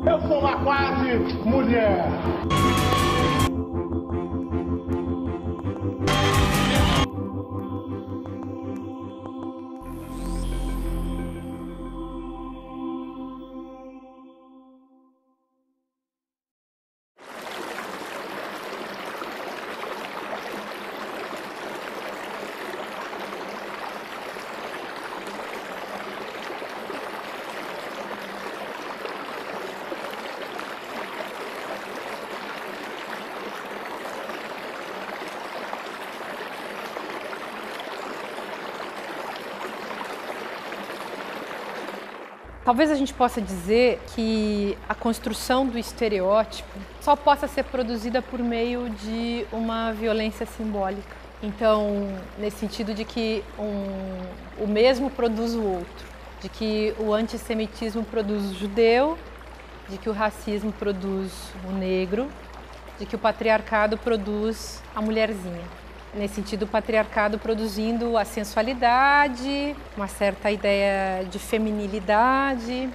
Eu sou uma quase mulher. Talvez a gente possa dizer que a construção do estereótipo só possa ser produzida por meio de uma violência simbólica. Então, nesse sentido de que o mesmo produz o outro, de que o antissemitismo produz o judeu, de que o racismo produz o negro, de que o patriarcado produz a mulherzinha. Nesse sentido, o patriarcado produzindo a sensualidade, uma certa ideia de feminilidade,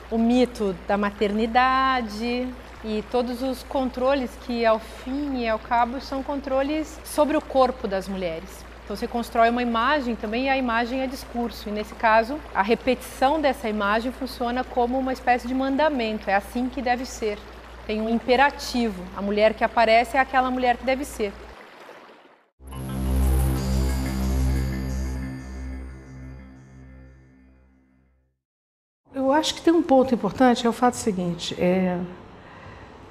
o mito da maternidade e todos os controles que, ao fim e ao cabo, são controles sobre o corpo das mulheres. Então, você constrói uma imagem também e a imagem é discurso. E, nesse caso, a repetição dessa imagem funciona como uma espécie de mandamento. É assim que deve ser. Tem um imperativo. A mulher que aparece é aquela mulher que deve ser. Eu acho que tem um ponto importante, é o fato seguinte,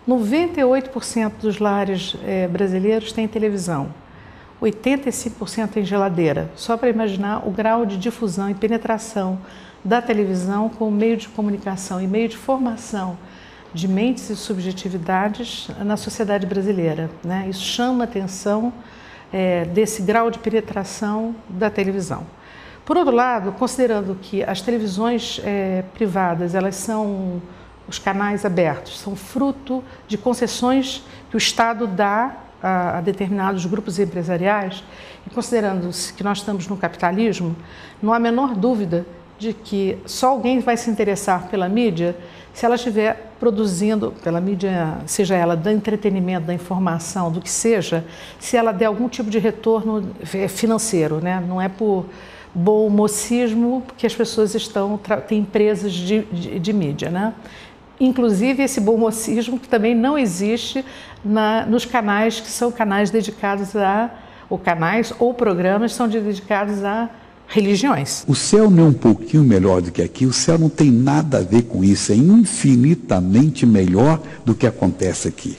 98% dos lares brasileiros têm televisão, 85% têm geladeira, só para imaginar o grau de difusão e penetração da televisão como meio de comunicação e meio de formação de mentes e subjetividades na sociedade brasileira, né? Isso chama a atenção desse grau de penetração da televisão. Por outro lado, considerando que as televisões privadas, elas são os canais abertos, são fruto de concessões que o Estado dá a determinados grupos empresariais, e considerando que nós estamos no capitalismo, não há a menor dúvida de que só alguém vai se interessar pela mídia se ela estiver produzindo, pela mídia, seja ela do entretenimento, da informação, do que seja, se ela der algum tipo de retorno financeiro, né? Não é por bom mocismo que as pessoas têm empresas de mídia, né? Inclusive esse bom mocismo que também não existe nos canais que são canais dedicados ou programas são dedicados a religiões. O céu não é um pouquinho melhor do que aqui, o céu não tem nada a ver com isso, é infinitamente melhor do que acontece aqui.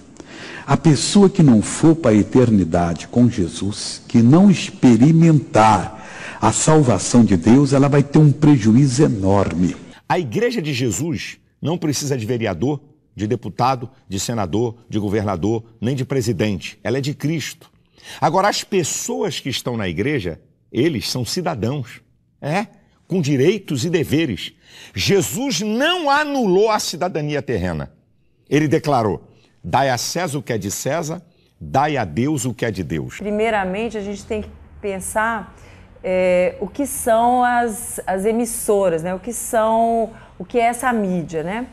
A pessoa que não for para a eternidade com Jesus, que não experimentar a salvação de Deus, ela vai ter um prejuízo enorme. A Igreja de Jesus não precisa de vereador, de deputado, de senador, de governador, nem de presidente. Ela é de Cristo. Agora, as pessoas que estão na igreja, eles são cidadãos, com direitos e deveres. Jesus não anulou a cidadania terrena. Ele declarou: dai a César o que é de César, dai a Deus o que é de Deus. Primeiramente, a gente tem que pensar o que são as emissoras, né? O que é essa mídia, né?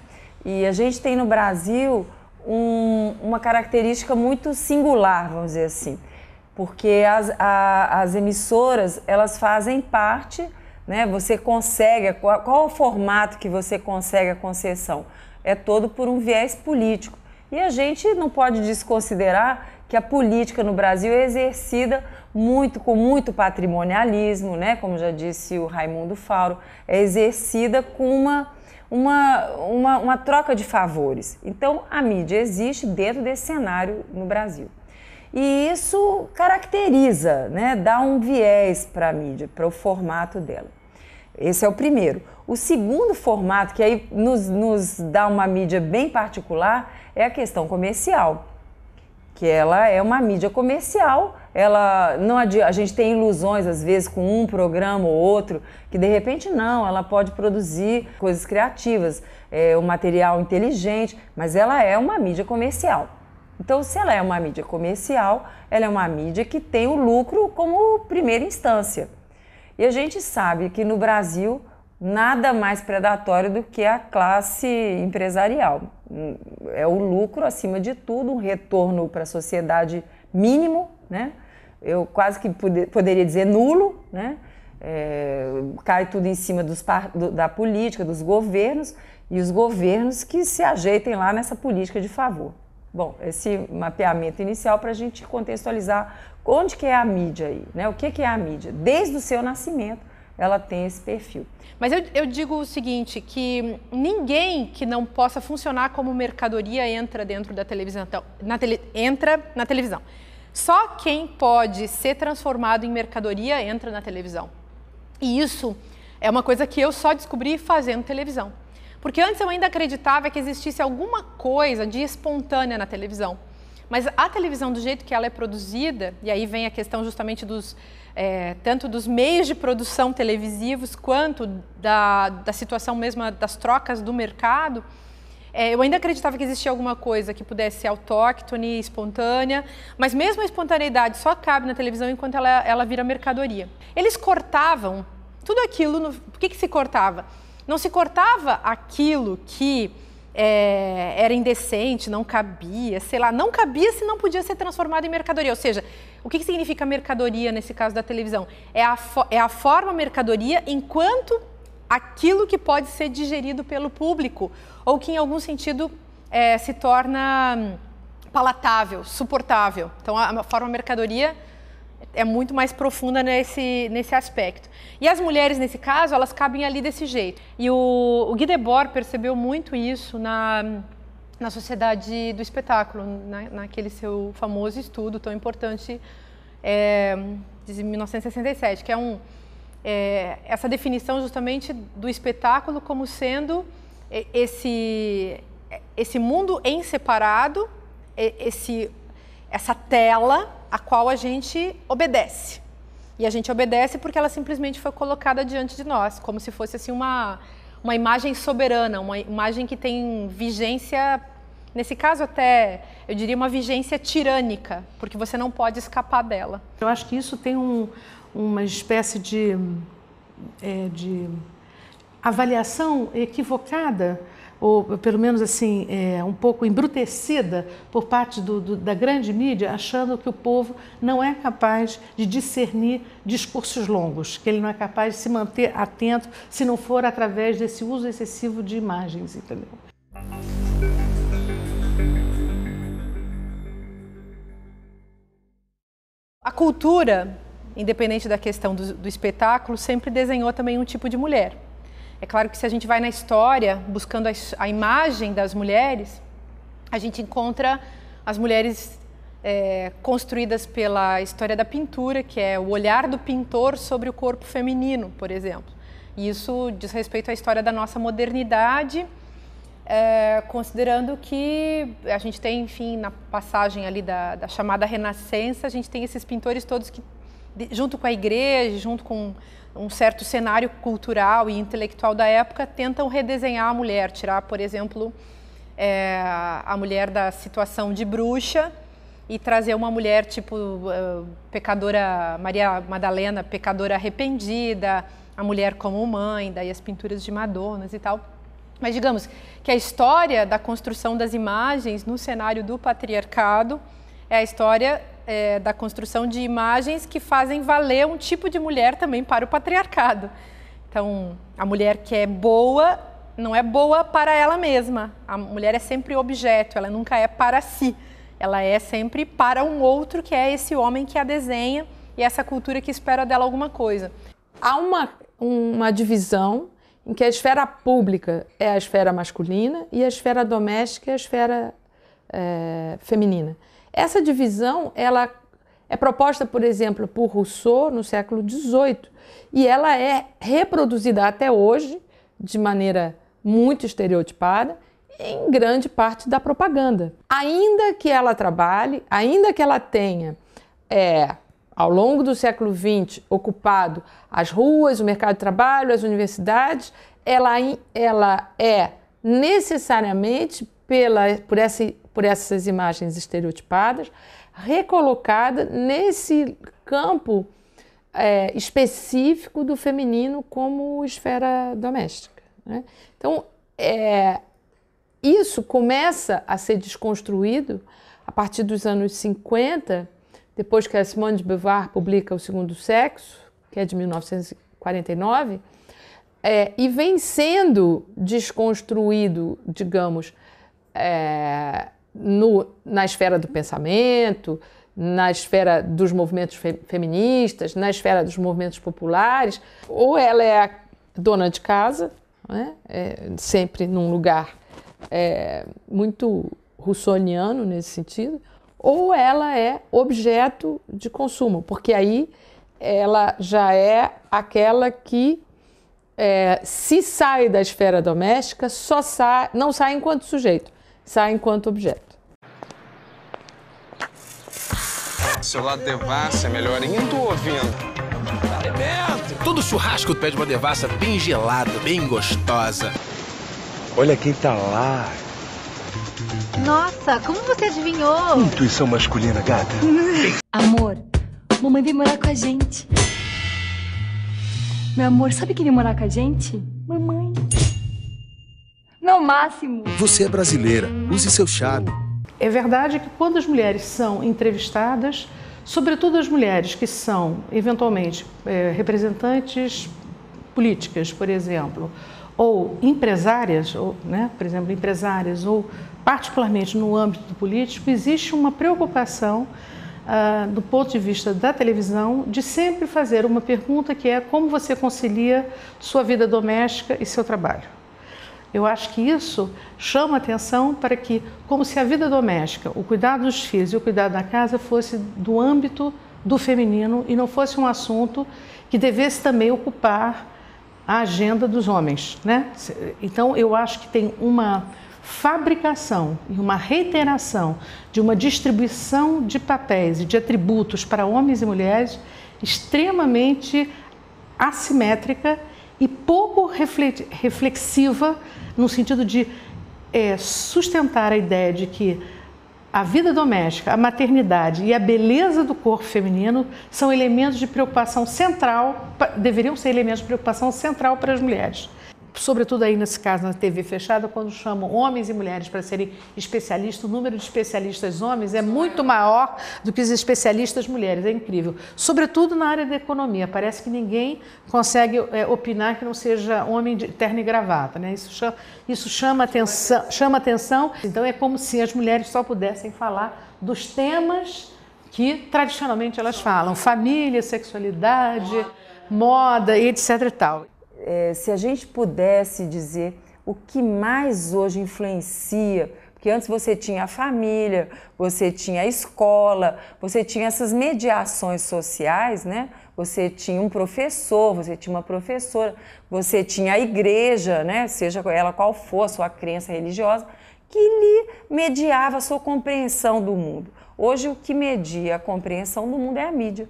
E a gente tem no Brasil uma característica muito singular, vamos dizer assim, porque as emissoras, elas fazem parte, né? Você consegue, qual o formato que você consegue a concessão? É todo por um viés político. E a gente não pode desconsiderar que a política no Brasil é exercida com muito patrimonialismo, né? Como já disse o Raimundo Fauro, é exercida com uma troca de favores. Então, a mídia existe dentro desse cenário no Brasil. E isso caracteriza, né? Dá um viés para a mídia, para o formato dela. Esse é o primeiro. O segundo formato, que aí nos dá uma mídia bem particular, é a questão comercial. Que ela é uma mídia comercial, a gente tem ilusões às vezes com um programa ou outro, que de repente não, ela pode produzir coisas criativas, um material inteligente, mas ela é uma mídia comercial. Então, se ela é uma mídia comercial, ela é uma mídia que tem o lucro como primeira instância. E a gente sabe que no Brasil, nada mais predatório do que a classe empresarial. É o lucro acima de tudo, um retorno para a sociedade mínimo, né? Eu quase que poderia dizer nulo, né? Cai tudo em cima da política, dos governos, e os governos que se ajeitem lá nessa política de favor. Bom, esse mapeamento inicial para a gente contextualizar onde que é a mídia aí, né? O que é a mídia? Desde o seu nascimento, ela tem esse perfil. Mas eu digo o seguinte, que ninguém que não possa funcionar como mercadoria entra dentro da televisão, então, entra na televisão. Só quem pode ser transformado em mercadoria entra na televisão. E isso é uma coisa que eu só descobri fazendo televisão. Porque antes eu ainda acreditava que existisse alguma coisa de espontânea na televisão. Mas a televisão, do jeito que ela é produzida, e aí vem a questão justamente tanto dos meios de produção televisivos, quanto da situação mesma das trocas do mercado, eu ainda acreditava que existia alguma coisa que pudesse ser autóctone, espontânea, mas mesmo a espontaneidade só cabe na televisão enquanto ela vira mercadoria. Eles cortavam tudo aquilo, por que se cortava? Não se cortava aquilo que era indecente, não cabia, sei lá, não cabia se não podia ser transformado em mercadoria. Ou seja, o que significa mercadoria nesse caso da televisão? É a forma mercadoria enquanto aquilo que pode ser digerido pelo público ou que em algum sentido se torna palatável, suportável. Então a forma mercadoria é muito mais profunda nesse aspecto. E as mulheres, nesse caso, elas cabem ali desse jeito. E o Guy Debord percebeu muito isso na sociedade do espetáculo, naquele seu famoso estudo tão importante de 1967, que é essa definição justamente do espetáculo como sendo esse mundo em separado, essa tela a qual a gente obedece. E a gente obedece porque ela simplesmente foi colocada diante de nós, como se fosse assim uma imagem soberana, uma imagem que tem vigência, nesse caso até, eu diria uma vigência tirânica, porque você não pode escapar dela. Eu acho que isso tem uma espécie de avaliação equivocada, ou pelo menos assim, um pouco embrutecida por parte da grande mídia, achando que o povo não é capaz de discernir discursos longos, que ele não é capaz de se manter atento se não for através desse uso excessivo de imagens, entendeu? A cultura, independente da questão do espetáculo, sempre desenhou também um tipo de mulher. É claro que se a gente vai na história, buscando a imagem das mulheres, a gente encontra as mulheres construídas pela história da pintura, que é o olhar do pintor sobre o corpo feminino, por exemplo. E isso diz respeito à história da nossa modernidade, considerando que a gente tem, enfim, na passagem ali da chamada Renascença, a gente tem esses pintores todos que, junto com a igreja, junto com um certo cenário cultural e intelectual da época, tentam redesenhar a mulher, tirar, por exemplo, a mulher da situação de bruxa e trazer uma mulher tipo pecadora, Maria Madalena, pecadora arrependida, a mulher como mãe, daí as pinturas de Madonas e tal. Mas digamos que a história da construção das imagens no cenário do patriarcado é a história da construção de imagens que fazem valer um tipo de mulher também para o patriarcado. Então, a mulher que é boa, não é boa para ela mesma. A mulher é sempre objeto, ela nunca é para si. Ela é sempre para um outro, que é esse homem que a desenha e essa cultura que espera dela alguma coisa. Há uma divisão em que a esfera pública é a esfera masculina e a esfera doméstica é a esfera feminina. Essa divisão ela é proposta, por exemplo, por Rousseau no século XVIII e ela é reproduzida até hoje de maneira muito estereotipada em grande parte da propaganda. Ainda que ela trabalhe, ainda que ela tenha, ao longo do século XX, ocupado as ruas, o mercado de trabalho, as universidades, ela é necessariamente, por essas imagens estereotipadas, recolocada nesse campo específico do feminino como esfera doméstica, né? Então, isso começa a ser desconstruído a partir dos anos 50, depois que a Simone de Beauvoir publica O Segundo Sexo, que é de 1949, e vem sendo desconstruído, digamos, na esfera do pensamento, na esfera dos movimentos feministas, na esfera dos movimentos populares. Ou ela é a dona de casa, né? Sempre num lugar muito russoniano nesse sentido, ou ela é objeto de consumo, porque aí ela já é aquela que se sai da esfera doméstica, não sai enquanto sujeito, sai enquanto objeto. Seu lado devassa é melhor indo ou vindo? Alimento! Todo churrasco pede uma devassa bem gelada, bem gostosa. Olha quem tá lá. Nossa, como você adivinhou? Intuição masculina, gata. Amor, mamãe vem morar com a gente. Meu amor, sabe quem vem morar com a gente? Mamãe. Meu máximo. Você é brasileira, use seu charme. É verdade que quando as mulheres são entrevistadas, sobretudo as mulheres que são, eventualmente, representantes políticas, por exemplo, ou empresárias, por exemplo, empresárias, ou particularmente no âmbito político, existe uma preocupação do ponto de vista da televisão de sempre fazer uma pergunta que é como você concilia sua vida doméstica e seu trabalho. Eu acho que isso chama atenção para que, como se a vida doméstica, o cuidado dos filhos e o cuidado da casa fosse do âmbito do feminino e não fosse um assunto que devesse também ocupar a agenda dos homens, né? Então, eu acho que tem uma fabricação e uma reiteração de uma distribuição de papéis e de atributos para homens e mulheres extremamente assimétrica e pouco reflexiva no sentido de sustentar a ideia de que a vida doméstica, a maternidade e a beleza do corpo feminino são elementos de preocupação central, deveriam ser elementos de preocupação central para as mulheres. Sobretudo aí nesse caso na TV fechada, quando chamam homens e mulheres para serem especialistas, o número de especialistas homens é muito maior do que os especialistas mulheres, é incrível. Sobretudo na área da economia, parece que ninguém consegue opinar que não seja homem de terno e gravata, né? Isso chama atenção, então é como se as mulheres só pudessem falar dos temas que tradicionalmente elas falam, família, sexualidade, moda, etc e tal. Se a gente pudesse dizer o que mais hoje influencia, porque antes você tinha a família, você tinha a escola, você tinha essas mediações sociais, né? Você tinha um professor, você tinha uma professora, você tinha a igreja, né? Seja ela qual for a sua crença religiosa, que lhe mediava a sua compreensão do mundo. Hoje o que media a compreensão do mundo é a mídia.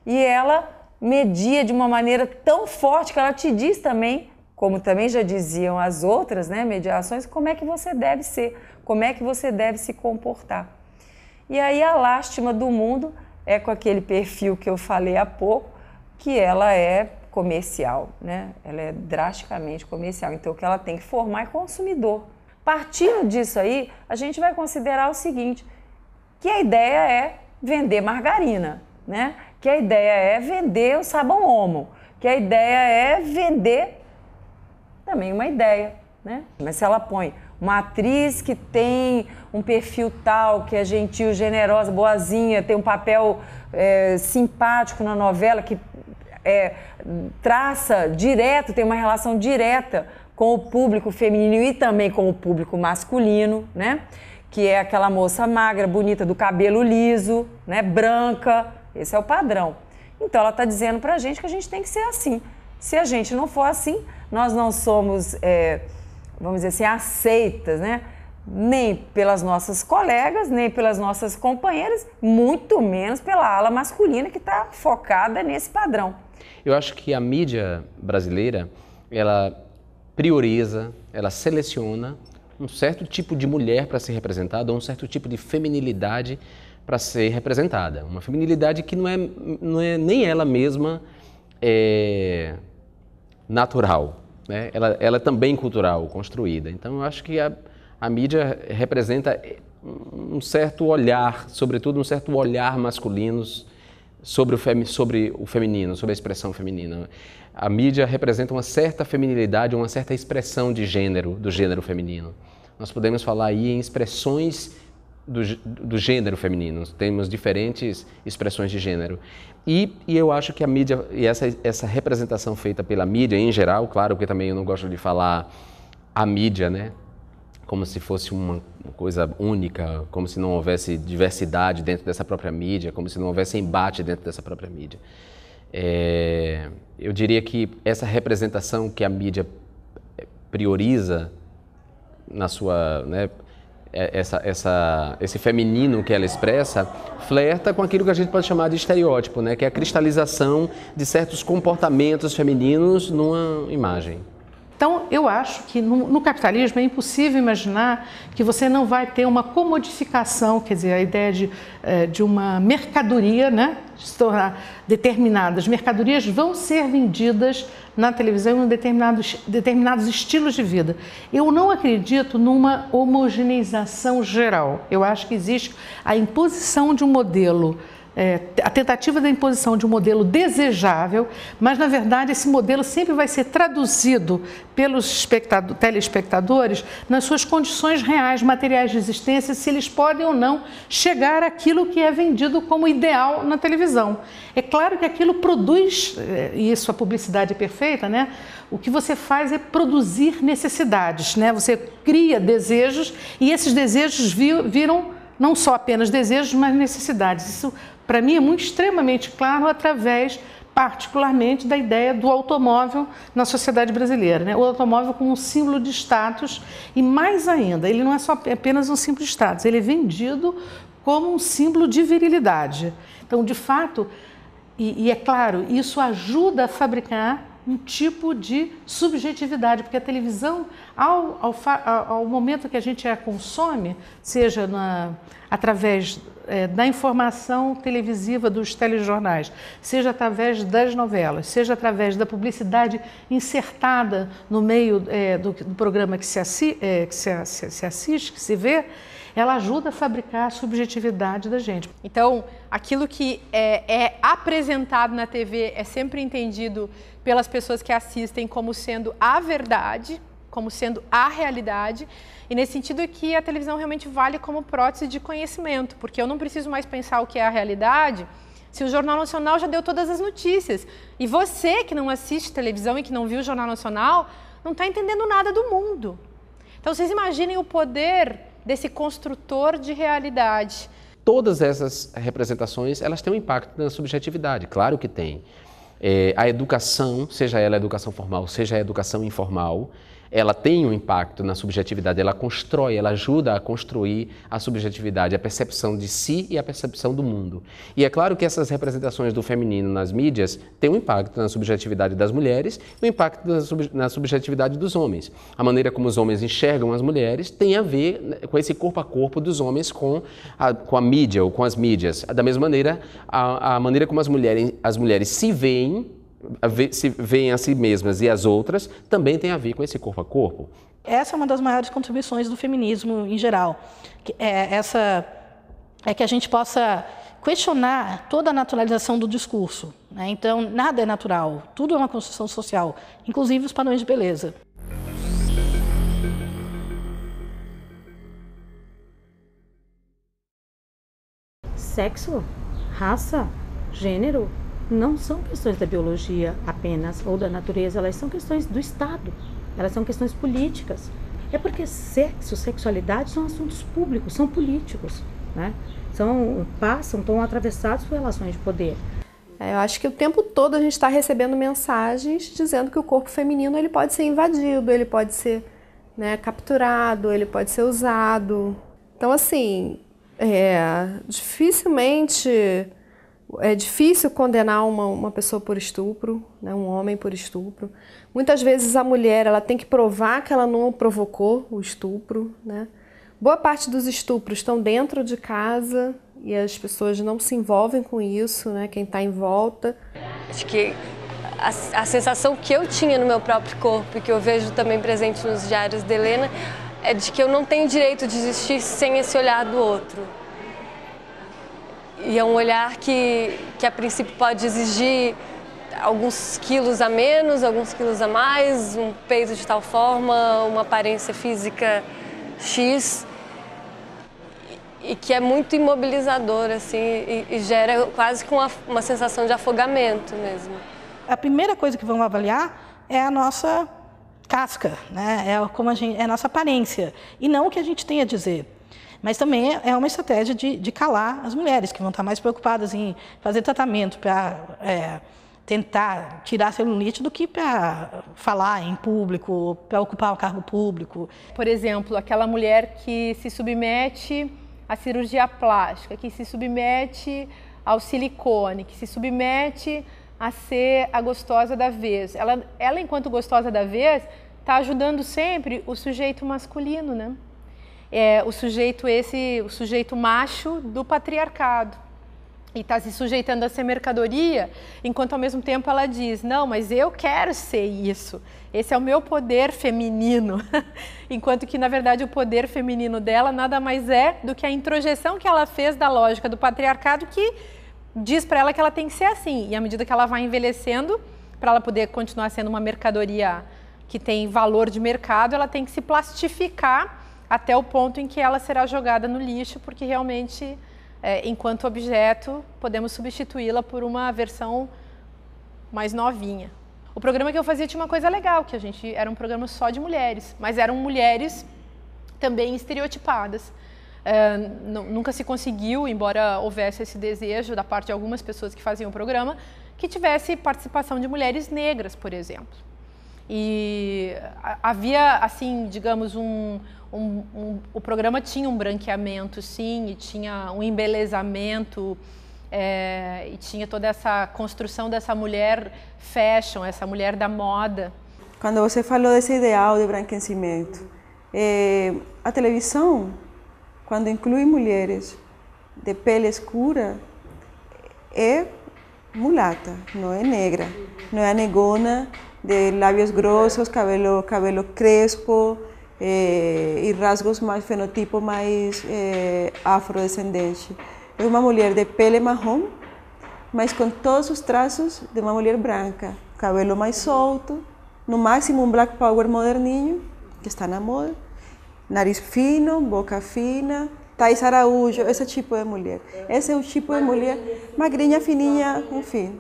E ela media de uma maneira tão forte que ela te diz também, como também já diziam as outras, né, mediações, como é que você deve ser, como é que você deve se comportar. E aí a lástima do mundo é com aquele perfil que eu falei há pouco, que ela é comercial, né? Ela é drasticamente comercial, então o que ela tem que formar é consumidor. Partindo disso aí, a gente vai considerar o seguinte, que a ideia é vender margarina, né? Que a ideia é vender o sabão Omo, que a ideia é vender também uma ideia, né? Mas se ela põe uma atriz que tem um perfil tal, que é gentil, generosa, boazinha, tem um papel simpático na novela, que traça direto, tem uma relação direta com o público feminino e também com o público masculino, né? Que é aquela moça magra, bonita, do cabelo liso, né? Branca, esse é o padrão. Então ela está dizendo pra gente que a gente tem que ser assim. Se a gente não for assim, nós não somos, vamos dizer assim, aceitas, né? Nem pelas nossas colegas, nem pelas nossas companheiras, muito menos pela ala masculina que está focada nesse padrão. Eu acho que a mídia brasileira, ela prioriza, ela seleciona um certo tipo de mulher para ser representada, ou um certo tipo de feminilidade para ser representada. Uma feminilidade que não é nem ela mesma natural, né? Ela é também cultural, construída. Então eu acho que a mídia representa um certo olhar, sobretudo um certo olhar masculino sobre o feminino, sobre a expressão feminina. A mídia representa uma certa feminilidade, uma certa expressão de gênero, do gênero feminino. Nós podemos falar aí em expressões do gênero feminino, temos diferentes expressões de gênero. E eu acho que a mídia, e essa representação feita pela mídia em geral, claro que também eu não gosto de falar a mídia, né, como se fosse uma coisa única, como se não houvesse diversidade dentro dessa própria mídia, como se não houvesse embate dentro dessa própria mídia. Eu diria que essa representação que a mídia prioriza na sua, né, esse feminino que ela expressa, flerta com aquilo que a gente pode chamar de estereótipo, né, que é a cristalização de certos comportamentos femininos numa imagem. Então, eu acho que no capitalismo é impossível imaginar que você não vai ter uma comodificação, quer dizer, a ideia de uma mercadoria, né? Se tornar determinadas mercadorias vão ser vendidas na televisão em determinados estilos de vida. Eu não acredito numa homogeneização geral. Eu acho que existe a imposição de um modelo, a tentativa da imposição de um modelo desejável, mas na verdade esse modelo sempre vai ser traduzido pelos telespectadores nas suas condições reais, materiais de existência, se eles podem ou não chegar àquilo que é vendido como ideal na televisão. É claro que aquilo produz, e isso a publicidade é perfeita, né? O que você faz é produzir necessidades, né? Você cria desejos e esses desejos viram não só apenas desejos, mas necessidades. Isso, para mim, é muito extremamente claro através, particularmente, da ideia do automóvel na sociedade brasileira, né? O automóvel como um símbolo de status e, mais ainda, ele não é só apenas um símbolo de status, ele é vendido como um símbolo de virilidade. Então, de fato, e é claro, isso ajuda a fabricar um tipo de subjetividade, porque a televisão, ao momento que a gente a consome, seja através da informação televisiva dos telejornais, seja através das novelas, seja através da publicidade insertada no meio do programa que se assiste, que se vê, ela ajuda a fabricar a subjetividade da gente. Então, aquilo que é apresentado na TV é sempre entendido pelas pessoas que assistem como sendo a verdade, como sendo a realidade, e nesse sentido é que a televisão realmente vale como prótese de conhecimento, porque eu não preciso mais pensar o que é a realidade se o Jornal Nacional já deu todas as notícias. E você que não assiste televisão e que não viu o Jornal Nacional, não está entendendo nada do mundo. Então, vocês imaginem o poder desse construtor de realidade. Todas essas representações, elas têm um impacto na subjetividade, claro que tem. A educação, seja ela a educação formal, seja a educação informal, ela tem um impacto na subjetividade, ela constrói, ela ajuda a construir a subjetividade, a percepção de si e a percepção do mundo. E é claro que essas representações do feminino nas mídias têm um impacto na subjetividade das mulheres e um impacto na subjetividade dos homens. A maneira como os homens enxergam as mulheres tem a ver com esse corpo a corpo dos homens com a mídia ou com as mídias. Da mesma maneira, a maneira como as mulheres se veem a si mesmas e as outras, também tem a ver com esse corpo a corpo. Essa é uma das maiores contribuições do feminismo em geral. É que a gente possa questionar toda a naturalização do discurso, né? Então, nada é natural, tudo é uma construção social, inclusive os padrões de beleza. sexo, raça, gênero não são questões da biologia apenas ou da natureza, elas são questões do Estado, elas são questões políticas. É porque sexo, sexualidade são assuntos públicos, são políticos, né? Estão atravessados por relações de poder. Eu acho que o tempo todo a gente está recebendo mensagens dizendo que o corpo feminino ele pode ser invadido, ele pode ser, né, capturado, ele pode ser usado. Então, assim, dificilmente é difícil condenar uma pessoa por estupro, né, um homem por estupro. Muitas vezes a mulher ela tem que provar que ela não provocou o estupro, né? Boa parte dos estupros estão dentro de casa e as pessoas não se envolvem com isso, né? Quem está em volta. Acho que a sensação que eu tinha no meu próprio corpo e que eu vejo também presente nos diários de Helena é de que eu não tenho direito de existir sem esse olhar do outro. E é um olhar que a princípio pode exigir alguns quilos a menos, alguns quilos a mais, um peito de tal forma, uma aparência física X, e que é muito imobilizador, assim, e gera quase que uma sensação de afogamento mesmo. A primeira coisa que vamos avaliar é a nossa casca, né? É a nossa aparência, e não o que a gente tem a dizer. Mas também é uma estratégia de calar as mulheres, que vão estar mais preocupadas em fazer tratamento para tentar tirar celulite do que para falar em público, para ocupar um cargo público. Por exemplo, aquela mulher que se submete à cirurgia plástica, que se submete ao silicone, que se submete a ser a gostosa da vez. Ela enquanto gostosa da vez, está ajudando sempre o sujeito masculino, né? O sujeito macho do patriarcado. E está se sujeitando a ser mercadoria, enquanto ao mesmo tempo ela diz, não, mas eu quero ser isso, esse é o meu poder feminino. Enquanto que, na verdade, o poder feminino dela nada mais é do que a introjeção que ela fez da lógica do patriarcado, que diz para ela que ela tem que ser assim. E à medida que ela vai envelhecendo, para ela poder continuar sendo uma mercadoria que tem valor de mercado, ela tem que se plastificar até o ponto em que ela será jogada no lixo, porque realmente... enquanto objeto, podemos substituí-la por uma versão mais novinha. O programa que eu fazia tinha uma coisa legal, que era um programa só de mulheres, mas eram mulheres também estereotipadas. Nunca se conseguiu, embora houvesse esse desejo da parte de algumas pessoas que faziam o programa, que tivesse participação de mulheres negras, por exemplo. E havia, assim, digamos, o programa tinha um branqueamento, sim, e tinha um embelezamento, e tinha toda essa construção dessa mulher fashion, essa mulher da moda. Quando você falou desse ideal de branquecimento, a televisão, quando inclui mulheres de pele escura, é mulata, não é negra, não é a negona de lábios grossos, cabelo crespo, e rasgos mais, fenotipo mais afrodescendente. É uma mulher de pele marrom, mas com todos os traços de uma mulher branca. Cabelo mais solto, no máximo um black power moderninho, que está na moda. Nariz fino, boca fina, Thais Araújo, esse tipo de mulher. Esse é o tipo de mulher magrinha, fininha, enfim.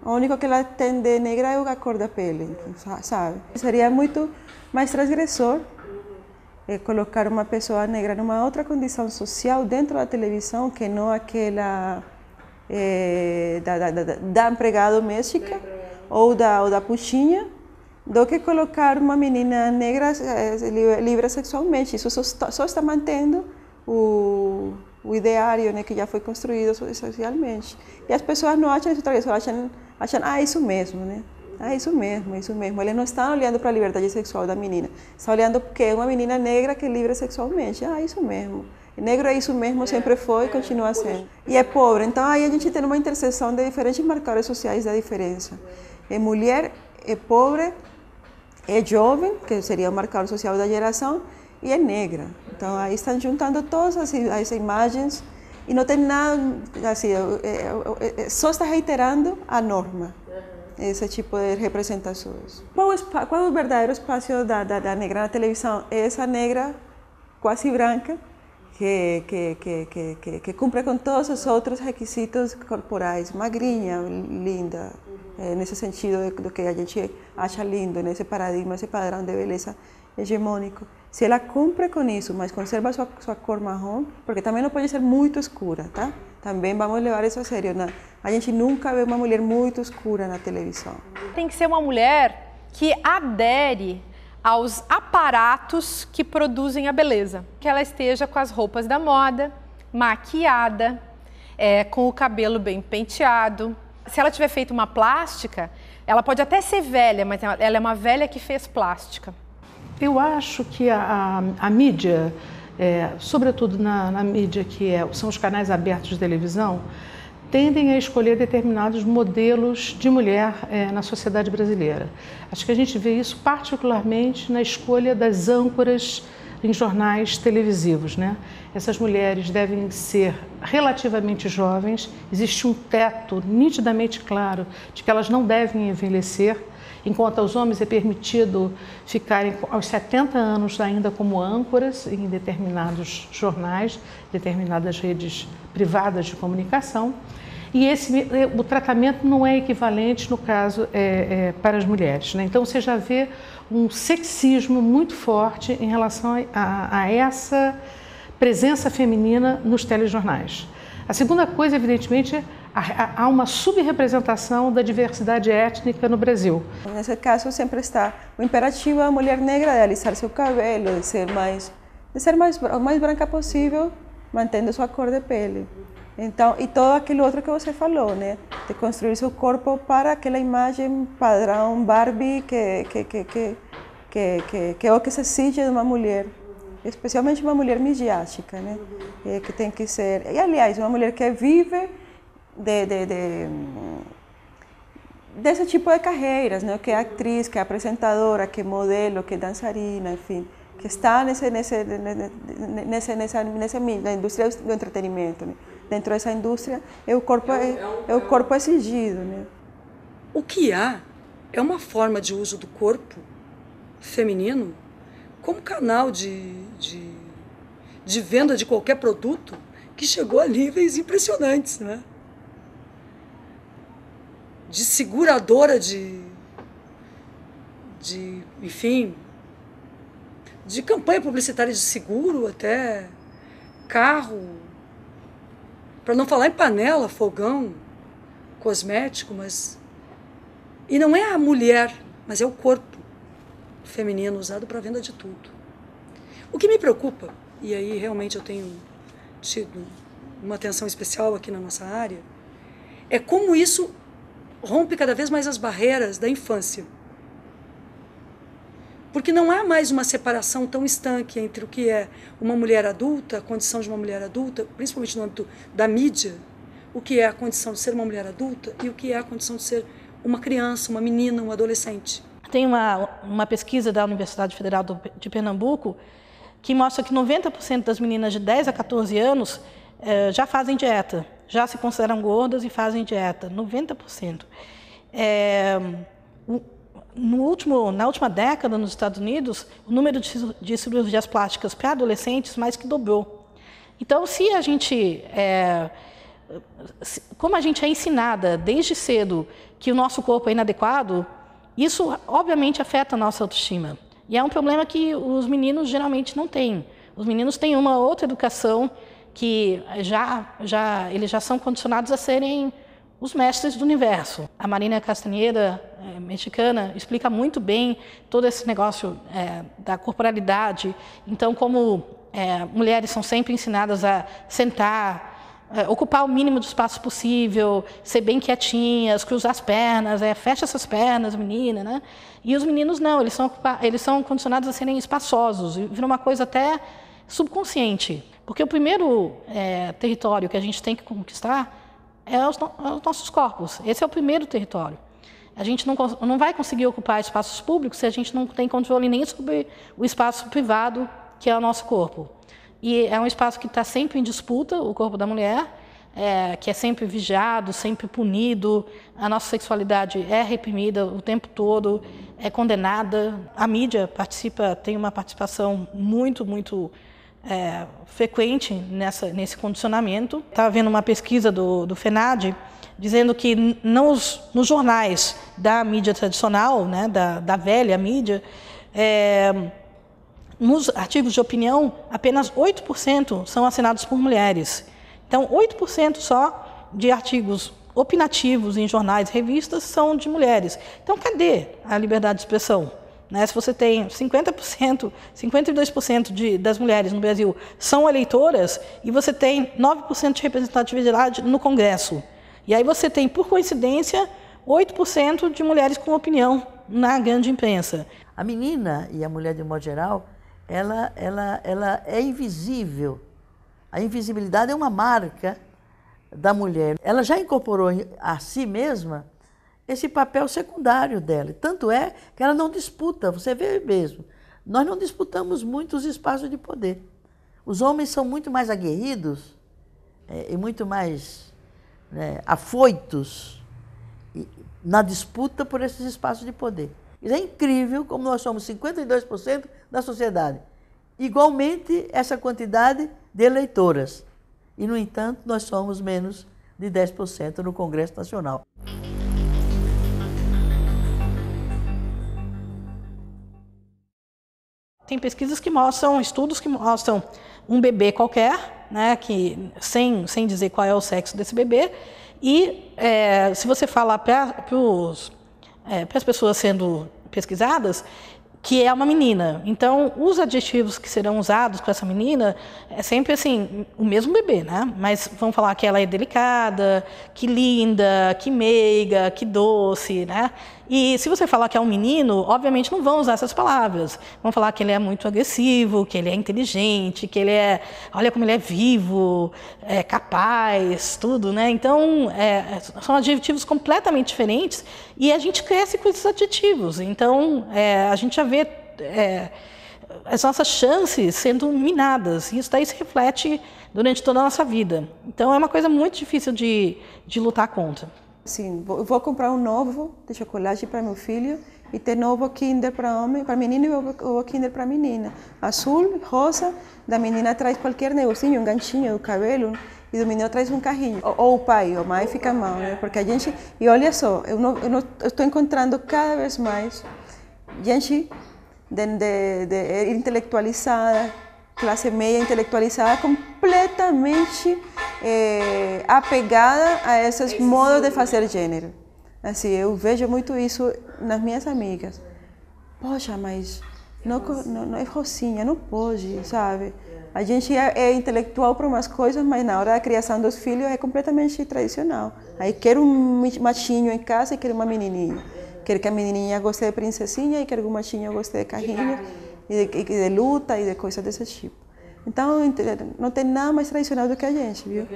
O único que ela tem de negra é a cor da pele, sabe? Seria muito mais transgressor colocar uma pessoa negra numa outra condição social dentro da televisão que não aquela da empregada doméstica ou da puxinha, do que colocar uma menina negra livre sexualmente. Isso só está mantendo o ideário, né, que já foi construído socialmente. E as pessoas não acham isso transgressor, acham isso mesmo, né? Isso mesmo, isso mesmo. Eles não estão olhando para a liberdade sexual da menina, estão olhando porque é uma menina negra que é livre sexualmente. Isso mesmo. Negro é isso mesmo, sempre foi e continua sendo. E é pobre, então aí a gente tem uma interseção de diferentes marcadores sociais da diferença. É mulher, é pobre, é jovem, que seria o marcador social da geração, e é negra. Então aí estão juntando todas as imagens e não tem nada, assim, só está reiterando a norma. Esse tipo de representações. Qual é o verdadeiro espaço da negra na televisão? É essa negra quase branca que cumpre com todos os outros requisitos corporais, magrinha, linda, nesse sentido do que a gente acha lindo, nesse paradigma, esse padrão de beleza hegemônico. Se ela cumpre com isso, mas conserva sua cor marrom, porque também não pode ser muito escura, tá? Também vamos levar isso a sério. A gente nunca vê uma mulher muito escura na televisão. Tem que ser uma mulher que adere aos aparatos que produzem a beleza. Que ela esteja com as roupas da moda, maquiada, com o cabelo bem penteado. Se ela tiver feito uma plástica, ela pode até ser velha, mas ela é uma velha que fez plástica. Eu acho que a mídia, sobretudo na mídia que são os canais abertos de televisão, tendem a escolher determinados modelos de mulher na sociedade brasileira. Acho que a gente vê isso particularmente na escolha das âncoras em jornais televisivos, né? Essas mulheres devem ser relativamente jovens, existe um teto nitidamente claro de que elas não devem envelhecer, enquanto aos homens é permitido ficarem aos 70 anos ainda como âncoras em determinados jornais, determinadas redes privadas de comunicação. E o tratamento não é equivalente, no caso, para as mulheres, né? Então, você já vê um sexismo muito forte em relação a essa presença feminina nos telejornais. A segunda coisa, evidentemente, há uma subrepresentação da diversidade étnica no Brasil. Nesse caso, sempre está o imperativo da mulher negra de alisar seu cabelo, de ser mais branca possível, mantendo sua cor de pele. Então, e todo aquilo outro que você falou, né? De construir seu corpo para aquela imagem padrão Barbie que é o que se exige de uma mulher, especialmente uma mulher midiática, né? Que tem que ser, e aliás, uma mulher que vive desse tipo de carreiras, né? Que é atriz, que é apresentadora, que é modelo, que é dançarina, enfim, que está na indústria do entretenimento, né? Dentro dessa indústria, o corpo exigido, né? O que há é uma forma de uso do corpo feminino como canal de venda de qualquer produto que chegou a níveis impressionantes, né? De seguradora enfim, de campanha publicitária de seguro até carro, para não falar em panela, fogão, cosmético, mas... E não é a mulher, mas é o corpo feminino usado para venda de tudo. O que me preocupa, e aí realmente eu tenho tido uma atenção especial aqui na nossa área, é como isso rompe cada vez mais as barreiras da infância. Porque não há mais uma separação tão estanque entre o que é uma mulher adulta, a condição de uma mulher adulta, principalmente no âmbito da mídia, o que é a condição de ser uma mulher adulta e o que é a condição de ser uma criança, uma menina, um adolescente. Tem uma pesquisa da Universidade Federal de Pernambuco que mostra que 90% das meninas de 10 a 14 anos já fazem dieta, já se consideram gordas e fazem dieta, 90%. Na última década, nos Estados Unidos, o número de cirurgias plásticas para adolescentes mais que dobrou. Então, como a gente é ensinada desde cedo que o nosso corpo é inadequado, isso obviamente afeta a nossa autoestima. E é um problema que os meninos geralmente não têm. Os meninos têm uma outra educação que eles já são condicionados a serem os mestres do universo. A Marina Castanheira, mexicana, explica muito bem todo esse negócio da corporalidade. Então, como mulheres são sempre ensinadas a sentar, ocupar o mínimo de espaço possível, ser bem quietinhas, cruzar as pernas, fecha essas pernas, menina, né? E os meninos não, eles são condicionados a serem espaçosos, e vira uma coisa até subconsciente. Porque o primeiro território que a gente tem que conquistar é os nossos corpos. Esse é o primeiro território. A gente não vai conseguir ocupar espaços públicos se a gente não tem controle nem sobre o espaço privado, que é o nosso corpo. E é um espaço que está sempre em disputa, o corpo da mulher, que é sempre vigiado, sempre punido. A nossa sexualidade é reprimida o tempo todo, é condenada. A mídia tem uma participação muito, muito frequente nesse condicionamento. Estava vendo uma pesquisa do FENAD dizendo que nos jornais da mídia tradicional, né, da velha mídia, nos artigos de opinião, apenas 8% são assinados por mulheres. Então, 8% só de artigos opinativos em jornais e revistas são de mulheres. Então, cadê a liberdade de expressão? Né? Se você tem 50%, 52% das mulheres no Brasil são eleitoras e você tem 9% de representatividade no Congresso. E aí você tem, por coincidência, 8% de mulheres com opinião na grande imprensa. A menina e a mulher, de modo geral, ela é invisível. A invisibilidade é uma marca da mulher. Ela já incorporou a si mesma esse papel secundário dela. Tanto é que ela não disputa, você vê mesmo. Nós não disputamos muito os espaços de poder. Os homens são muito mais aguerridos e muito mais afoitos na disputa por esses espaços de poder. Isso é incrível como nós somos 52% da sociedade. Igualmente, essa quantidade de eleitoras. E, no entanto, nós somos menos de 10% no Congresso Nacional. Tem pesquisas que mostram, estudos que mostram um bebê qualquer, né, que, sem dizer qual é o sexo desse bebê, e se você falar para as pessoas sendo pesquisadas, que é uma menina. Então, os adjetivos que serão usados para essa menina é sempre assim, o mesmo bebê, né? Mas vão falar que ela é delicada, que linda, que meiga, que doce, né? E se você falar que é um menino, obviamente não vão usar essas palavras. Vão falar que ele é muito agressivo, que ele é inteligente, que ele olha como ele é vivo, é capaz, tudo, né? Então, são adjetivos completamente diferentes e a gente cresce com esses adjetivos. Então, a gente já vê as nossas chances sendo minadas. E isso daí se reflete durante toda a nossa vida. Então, é uma coisa muito difícil de lutar contra. Sim, vou comprar um novo de chocolate para meu filho e ter novo Kinder para homem, para menino e o Kinder para menina. Azul, rosa, da menina traz qualquer negocinho, um ganchinho do cabelo e do menino traz um carrinho. Ou o pai, ou a mãe fica mal, né? Porque a gente, e olha só, eu estou encontrando cada vez mais gente de intelectualizada, classe média intelectualizada, completamente apegada a esses modos de fazer gênero. Assim, eu vejo muito isso nas minhas amigas. Poxa, mas não é rosinha, não pode, sabe? A gente é intelectual para umas coisas, mas na hora da criação dos filhos é completamente tradicional. Aí quer um machinho em casa e quer uma menininha. Quer que a menininha goste de princesinha e quer que o machinho goste de carrinho e de luta e de coisas desse tipo. Então, não tem nada mais tradicional do que a gente, viu?